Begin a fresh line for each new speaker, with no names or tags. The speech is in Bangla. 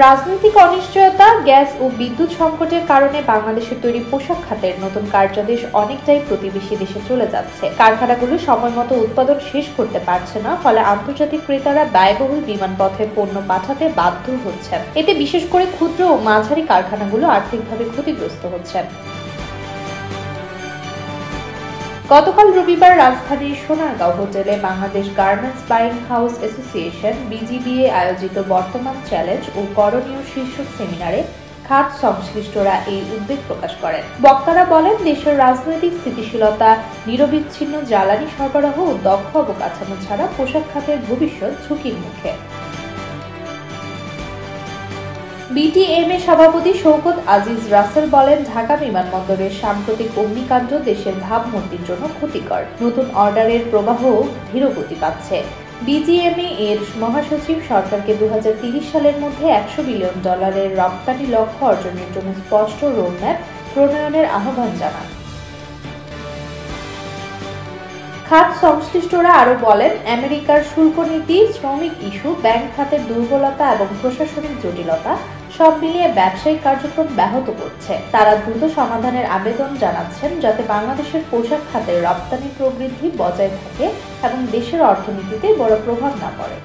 রাজনৈতিক অনিশ্চয়তা, গ্যাস ও বিদ্যুৎ সংকটের কারণে বাংলাদেশের তৈরি পোশাক খাতের নতুন কার্যাদেশ অনেকটাই প্রতিবেশী দেশে চলে যাচ্ছে। কারখানাগুলো সময়মতো উৎপাদন শেষ করতে পারছে না, ফলে আন্তর্জাতিক ক্রেতারা ব্যয়বহুল বিমানপথে পণ্য পাঠাতে বাধ্য হচ্ছেন। এতে বিশেষ করে ক্ষুদ্র ও মাঝারি কারখানাগুলো আর্থিকভাবে ক্ষতিগ্রস্ত হচ্ছেন। গতকাল রবিবার রাজধানীর সোনারগাঁও হোটেলে Bangladesh garments buying house association BGBA আয়োজিত বর্তমান চ্যালেঞ্জ ও করণীয় শীর্ষক সেমিনারে খাত সংশ্লিষ্টরা এই উদ্বেগ প্রকাশ করেন। বক্তারা বলেন, দেশের রাজনৈতিক স্থিতিশীলতা, নিরবিচ্ছিন্ন জ্বালানি সরবরাহ ও দক্ষ অবকাঠামো ছাড়া পোশাক খাতের ভবিষ্যৎ ঝুঁকির মুখে। বিটিএমএ সভাপতি শওকত আজিজ রাসেল বলেন, ঢাকা বিমানবন্দরের সাম্প্রতিক অগ্নিকাণ্ড দেশের ভাবমূর্তির জন্য ক্ষতিকর। নতুন অর্ডারের প্রবাহ ধীরগতি পাচ্ছে। বিজিএমএ এর মহাসচিব সরকারকে 2030 সালের মধ্যে $100 বিলিয়ন রপ্তানি লক্ষ্য অর্জনের জন্য স্পষ্ট রোডম্যাপ প্রণয়নের আহ্বান জানান। খাত সংশ্লিষ্টরা আরো বলেন, আমেরিকার শুল্ক নীতি, শ্রমিক ইস্যু, ব্যাংক খাতের দুর্বলতা এবং প্রশাসনিক জটিলতা সব মিলিয়ে ব্যবসায়িক কার্যক্রম ব্যাহত করছে। তারা দ্রুত সমাধানের আবেদন জানাচ্ছেন, যাতে বাংলাদেশের পোশাক খাতের রপ্তানি প্রবৃদ্ধি বজায় থাকে এবং দেশের অর্থনীতিতে বড় প্রভাব না পড়ে।